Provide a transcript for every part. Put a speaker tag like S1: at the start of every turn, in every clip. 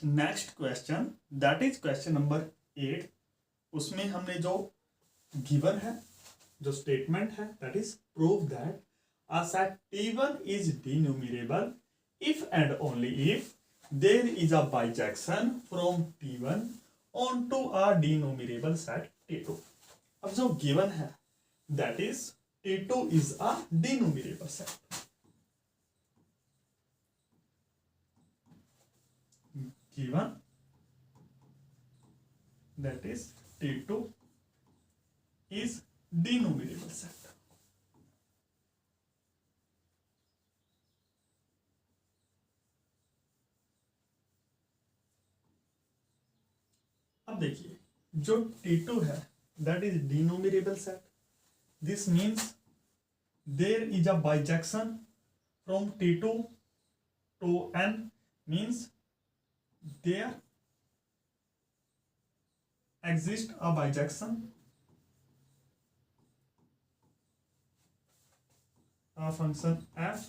S1: Next question that is question number 8। उसमें हमने जो गिवन है, जो स्टेटमेंट है, that is prove that a set T1 is denumerable if and only if there is a bijection from T1 onto a denumerable set T2। अब जो given है that is T2 is a denumerable set। given that is T2 is denumerable set। अब देखिए जो T2 है that is denumerable set। this means there is a bijection from T2 to N, means there exists a bijection a function f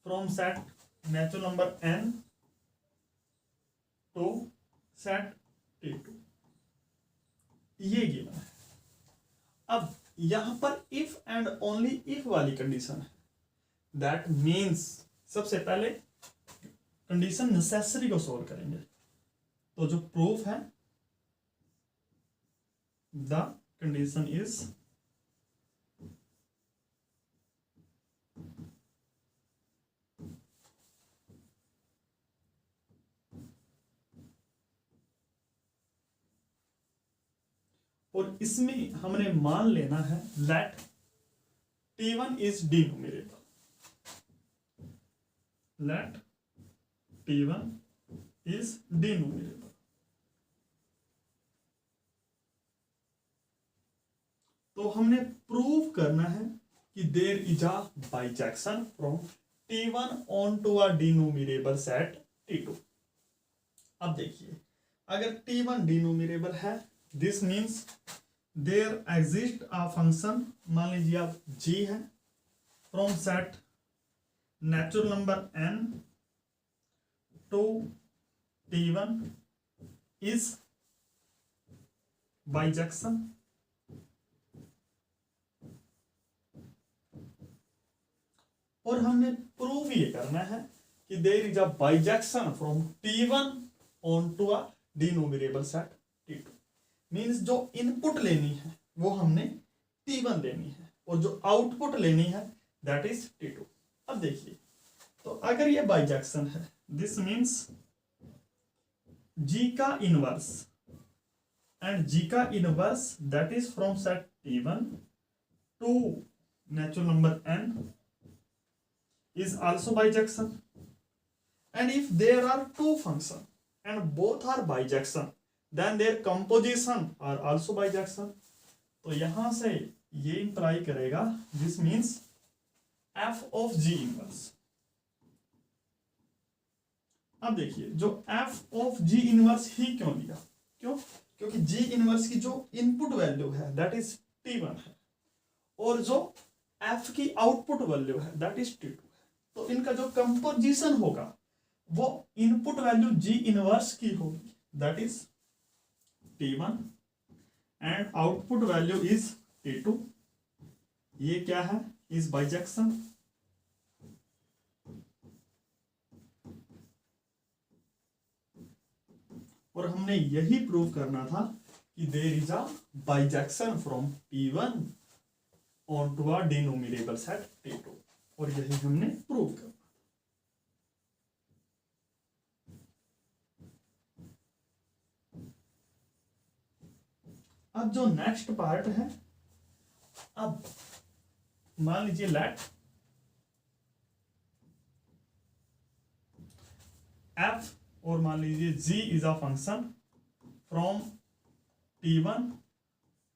S1: from set natural number n to set T2। ये given है। अब यहां पर if and only if वाली condition है, that means सबसे पहले condition necessary को सोल्व करेंगे। तो जो प्रूफ है द कंडीशन इज और इसमें हमने मान लेना है let T1 is denominator, let T1 is denominator. तो हमने प्रूव करना है कि there is a bijection from T1 onto a denumerable set T2। अब देखिए अगर T1 डिनोमिनेबल है, this means there exist a function, मान लीजिए आप g है, from set natural number n to T1 is bijection. और हमने प्रूव ये करना है कि there is a bijection from T1 onto a denumerable set T2। Means जो इनपुट लेनी है वो हमने T1 लेनी है और जो आउटपुट लेनी है दैट इज T2। अब देखिए तो अगर ये बाइजेक्शन है, दिस मीन्स G का इनवर्स एंड G का inverse that is from set T1 to natural number n is also bijection, and if there are two functions and both are bijection then their composition are also bijection। तो यहां से ये imply करेगा this means f of G inverse. अब देखिए जो f of G inverse ही क्यों लिया, क्यों? क्योंकि G इनवर्स की जो इनपुट वैल्यू है दैट इज T1 है और जो f की आउटपुट वैल्यू है दैट इज T2। तो इनका जो कंपोजिशन होगा वो इनपुट वैल्यू G इनवर्स की होगी that is T1 and output value is T2। ये क्या है, इज बाइजेक्शन। और हमने यही प्रूव करना था कि there is a bijection from T1 onto a denumerable set T2 और यही हमने प्रूव करना। अब जो नेक्स्ट पार्ट है, अब मान लीजिए लेट f और मान लीजिए g is a function from T1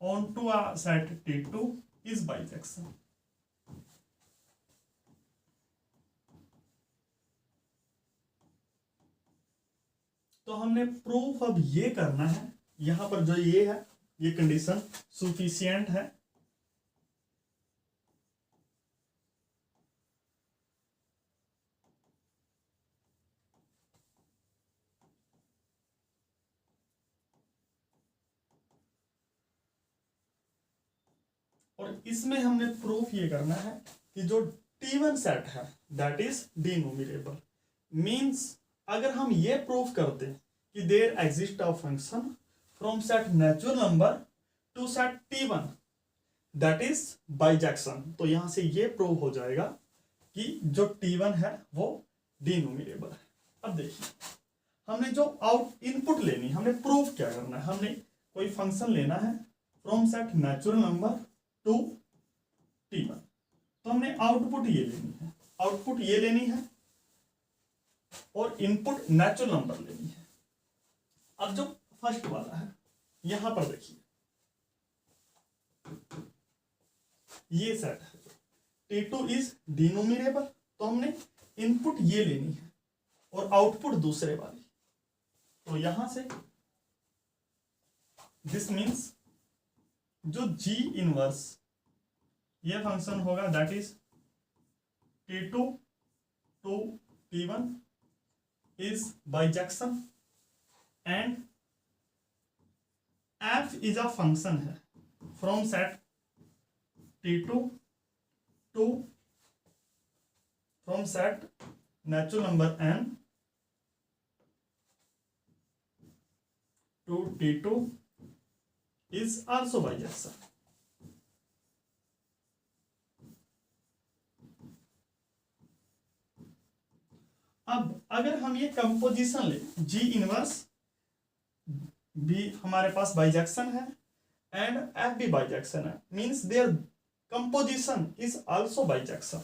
S1: onto a set T2 is bijection. तो हमने प्रूफ अब ये करना है, यहां पर जो ये है ये कंडीशन सुफिशियंट है। और इसमें हमने प्रूफ ये करना है कि जो T1 सेट है दैट इज डिनोमिनेबल। मीन्स अगर हम ये प्रूफ करते कि there exist a function from set natural number to set T1 that is bijection, तो यहां से ये प्रूव हो जाएगा कि जो T1 है वो डिनोमिनेबल है। अब देखिए हमने जो आउट इनपुट लेनी, हमने प्रूफ क्या करना है, हमने कोई फंक्शन लेना है from set natural number to T1, तो हमने आउटपुट ये लेनी है, आउटपुट ये लेनी है और इनपुट नेचुरल नंबर लेनी है। अब जो फर्स्ट वाला है यहां पर देखिए ये सेट है T2 इज डिनोमिनेबल, तो हमने इनपुट ये लेनी है और आउटपुट दूसरे वाली, तो यहां से दिस मीन्स जो G इनवर्स ये फंक्शन होगा that is T2 to T1 is bijection and f is a function है from set T2 to from set natural number n to T2 is also bijection। अब अगर हम ये composition ले G inverse भी हमारे पास बाइजेक्शन है एंड F भी बाइजेक्शन है, means their composition is also bijection,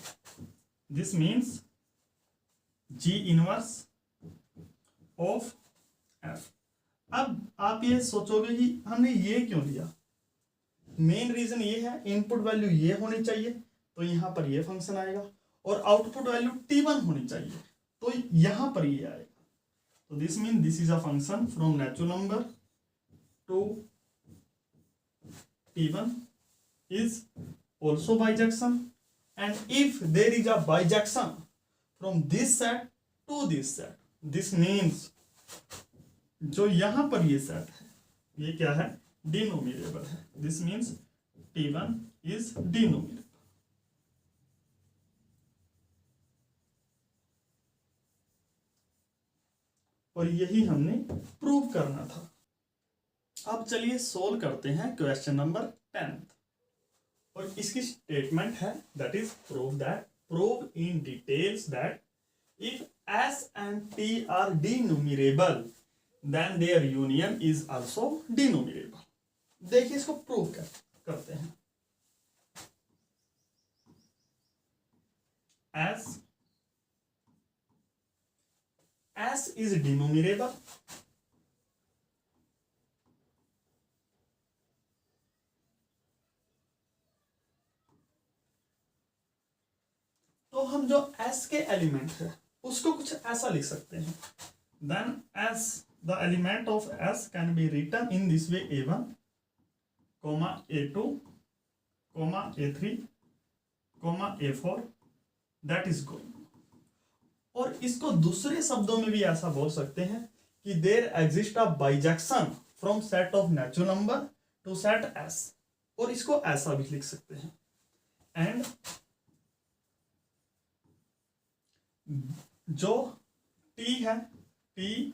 S1: this means G inverse of F। अब आप ये सोचोगे कि हमने ये क्यों लिया, मेन रीजन ये है इनपुट वैल्यू ये होनी चाहिए तो यहां पर ये फंक्शन आएगा और आउटपुट वैल्यू T1 होनी चाहिए तो यहां पर ये आएगा, तो this mean this is a function from natural number to T1 is also bijection, and if there is a bijection from this set to this set, this means जो यहां पर ये सेट है ये क्या है, डिनोमिनेबल है, दिस मीन्स T1 is डिनोमिनेबल। और यही हमने प्रूव करना था। अब चलिए सोल्व करते हैं क्वेश्चन नंबर 10 और इसकी स्टेटमेंट है that is prove in details that if S and T are denumerable then their union is also denumerable। देखिए इसको प्रूव करते हैं। S is denumerable तो हम जो S के एलिमेंट है उसको कुछ ऐसा लिख सकते हैं, then S the element of S can be written in this way A1, A2, A3, A4 that is going. और इसको दूसरे शब्दों में भी ऐसा बोल सकते हैं कि there exist a bijection from set of natural number to set S, और इसको ऐसा भी लिख सकते हैं एंड जो T है T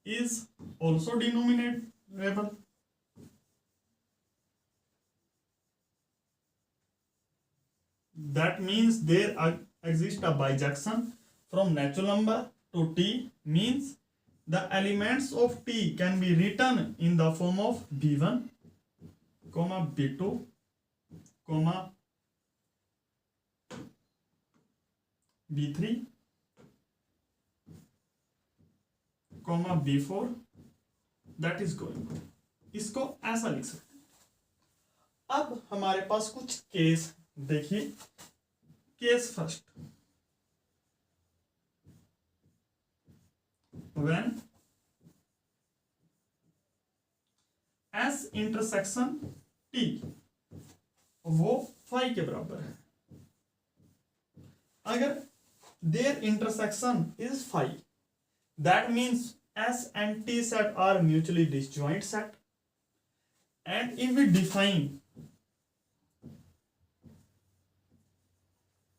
S1: is also denominable, that means there exists a bijection from natural number to T, means the elements of T can be written in the form of B1, B2, B3, B4 that is going. इसको ऐसा लिख सकते हैं। अब हमारे पास कुछ case देखिए, case first, when S intersection T वो 5 के बराबर है, अगर there intersection is 5 that means S and T set are mutually disjoint set, and if we define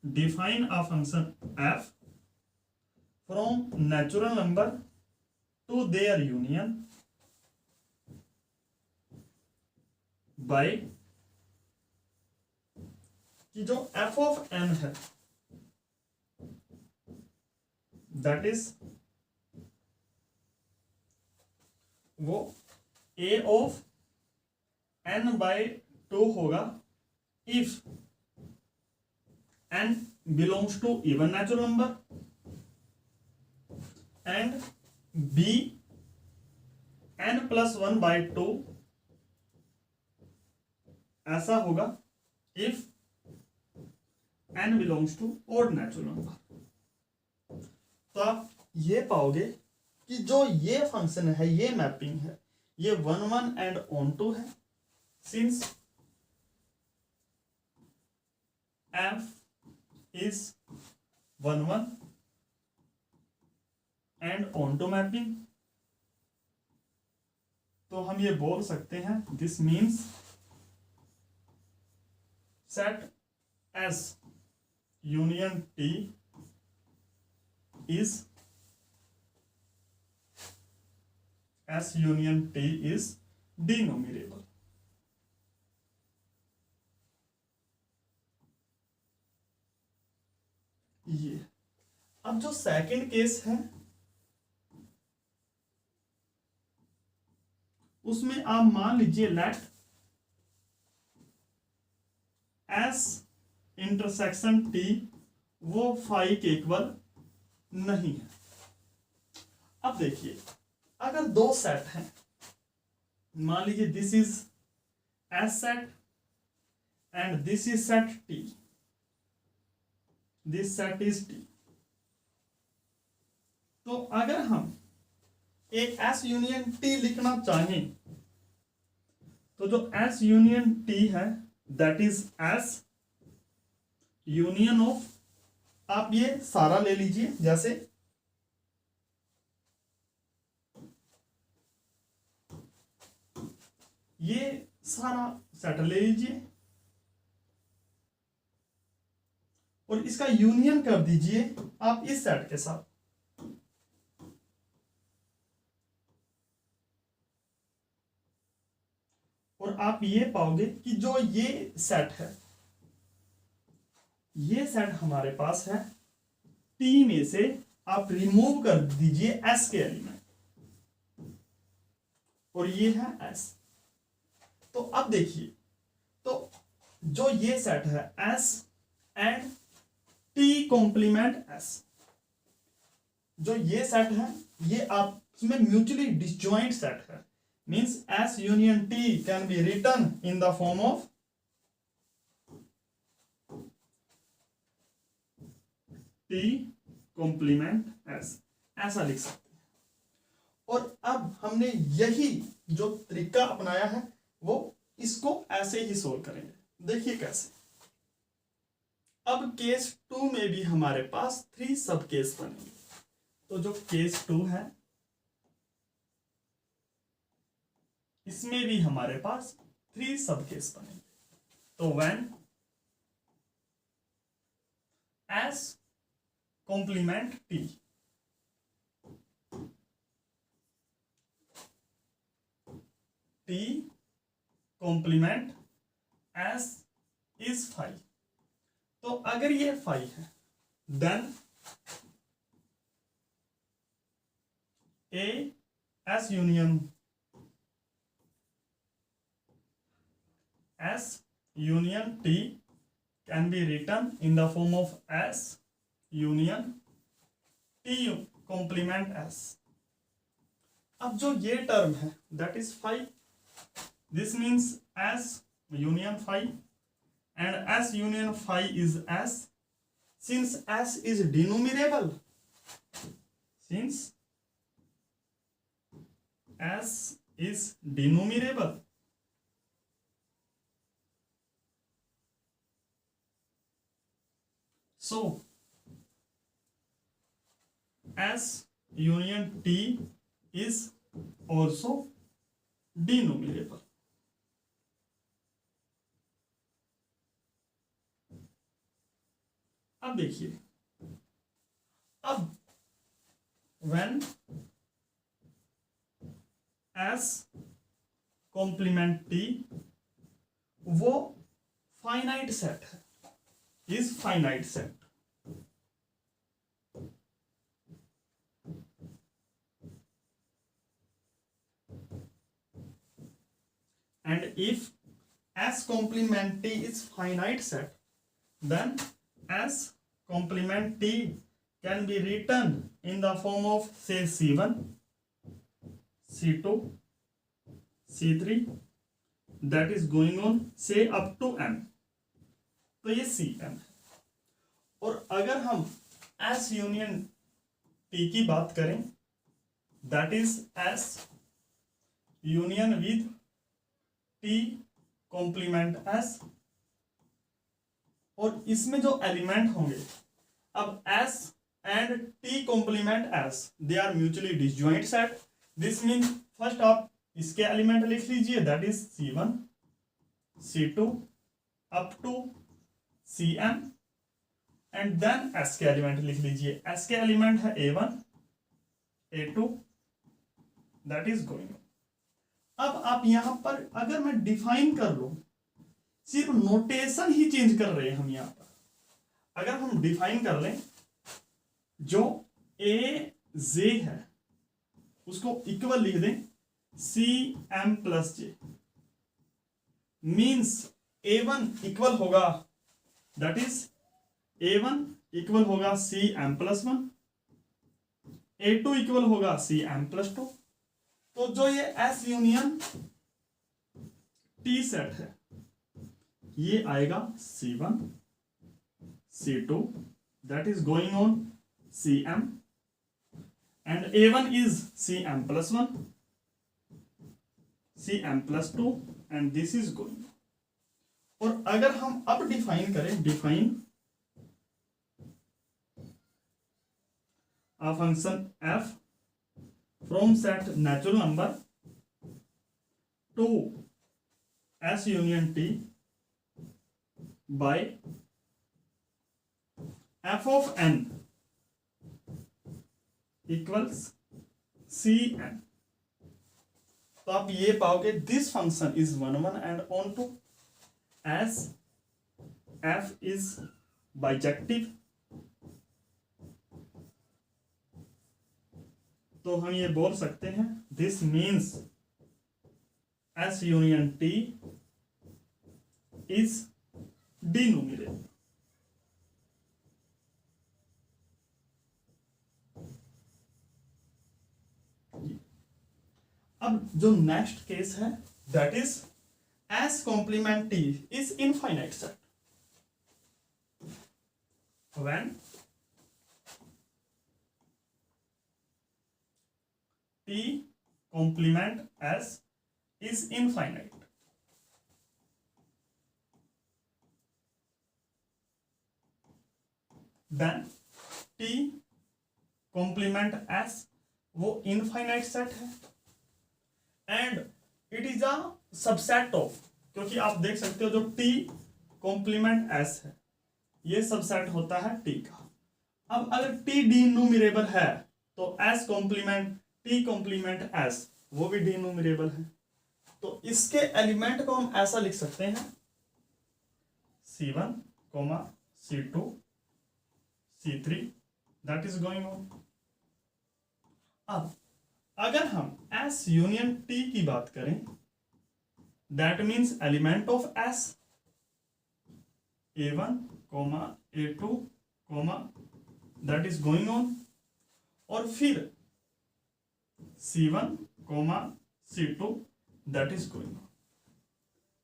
S1: define a function f from natural number to their union by कि जो f of n है that is वो a of n by 2 होगा if n belongs to even natural number and b n plus 1 by 2 ऐसा होगा if n belongs to odd natural number। तो आप ये पाओगे कि जो ये फंक्शन है, ये मैपिंग है, ये 1 1 एंड ऑन टू है, since f is 1 1 and onto mapping, तो हम ये बोल सकते हैं this means set S union T is S union T is denumerable। ये अब जो सेकंड केस है उसमें आप मान लीजिए लेट S इंटरसेक्शन T वो फाई के इक्वल नहीं है। अब देखिए अगर दो सेट हैं, मान लीजिए this is S set and this is set T, this set is T, तो अगर हम एक S यूनियन T लिखना चाहें तो जो S यूनियन T है that is S union of, आप ये सारा ले लीजिए, जैसे ये सारा सेट ले लीजिए और इसका यूनियन कर दीजिए आप इस सेट के साथ, और आप ये पाओगे कि जो ये सेट है, ये सेट हमारे पास है T में से आप रिमूव कर दीजिए S के एलिमेंट और ये है S। तो अब देखिए, तो जो ये सेट है S and T complement S, जो ये सेट है ये आप इसमें म्यूचुअली डिसजॉइंट सेट है, means S union T can be written in the form of T complement S, ऐसा लिख सकते हैं। और अब हमने यही जो तरीका अपनाया है वो इसको ऐसे ही सोल्व करेंगे। देखिए कैसे। अब केस 2 में भी हमारे पास 3 सब केस बनेंगे। तो जो केस 2 है इसमें भी हमारे पास 3 सब केस बनेंगे। तो when S complement T, T complement S is 5, तो अगर ये 5 है then A S union T can be written in the form of S union T complement S। अब जो ये टर्म है that is 5, this means S union 5 and S union 5 is S, since S is denumerable, since S is denumerable, so S union T is also denumerable। अब देखिए, अब when S complement T, वो finite set है, is finite set, and if S complement T is finite set, then S complement T can be written in the form of say C1, C2, C3, that is going on say up to M. तो ये Cm है। और अगर हम S union T की बात करें, that is S union with T complement S, और इसमें जो एलिमेंट होंगे, अब S and T complement S they are mutually disjoint set. This mean first आप इसके एलिमेंट लिख लीजिए, that is C1, C2 up to Cm, and then S के एलिमेंट लिख लीजिए। S के एलिमेंट है A1, A2, that is going. अब आप यहां पर अगर मैं डिफाइन कर लूं, सिर्फ नोटेशन ही चेंज कर रहे हैं हम यहां पर। अगर हम डिफाइन कर लें, जो ए जे है उसको इक्वल लिख दें Cm प्लस जे, मीन्स A1 इक्वल होगा, दैट इज A1 इक्वल होगा Cm प्लस 1, A2 इक्वल होगा Cm प्लस 2। तो जो ये S यूनियन T सेट है, ये आएगा C1, C2, that is going on Cm, and A1 is Cm plus 1, Cm plus 2, and this is going on. और अगर हम अब डिफाइन करें, define a function f from set natural number to S union T by f of n equals Cn, तो आप ये पाओगे this function is 1 1 and onto S f is bijective, तो हम ये बोल सकते हैं this means S union T is denominator. अब जो नेक्स्ट केस है, that is S complement T is infinite set. When T complement S is infinite, then T complement S वो infinite set है, and it is a subset of, क्योंकि आप देख सकते हो जो T complement S है ये सबसेट होता है T का। अब अगर T डिनोमिनेबल है तो S complement T complement S वो भी डिनोमिनेबल है, तो इसके एलिमेंट को हम ऐसा लिख सकते हैं C1, C2, C3, that is going on. अब अगर हम S यूनियन T की बात करें, that means element of S A1, A2, that is going on, और फिर C1, C2, that is going on,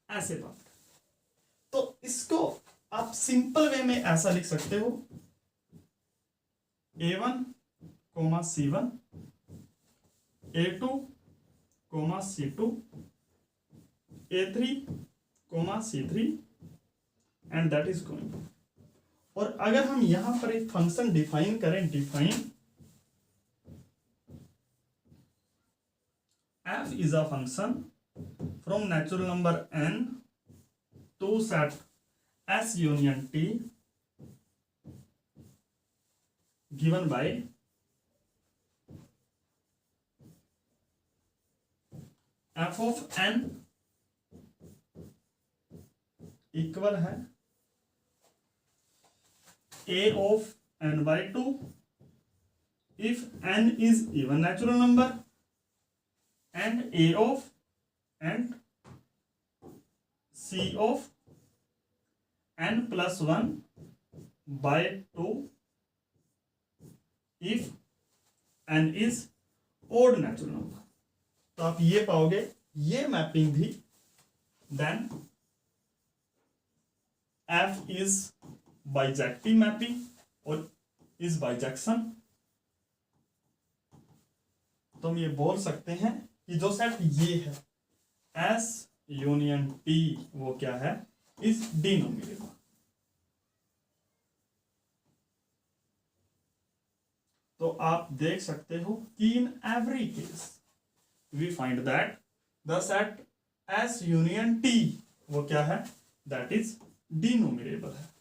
S1: ऐसे बात। तो इसको आप सिंपल वे में ऐसा लिख सकते हो A1, C1, A2, C2, A3, C3, and that is going on. और अगर हम यहां पर एक फंक्शन डिफाइन करें, define f is a function from natural number n to set S union T given by f of n equal है a of n by 2 if n is even natural number and a of and c of n plus 1 by 2 if n is odd natural number। तो आप ये पाओगे ये mapping भी then f is bijective mapping और is bijection. तो हम ये बोल सकते हैं कि जो सेट ये है S यूनियन T वो क्या है, इज डिनोमिनेबल। तो आप देख सकते हो कि in every case we find that the set S union T वो क्या है, दैट इज डिनोमिनेबल है।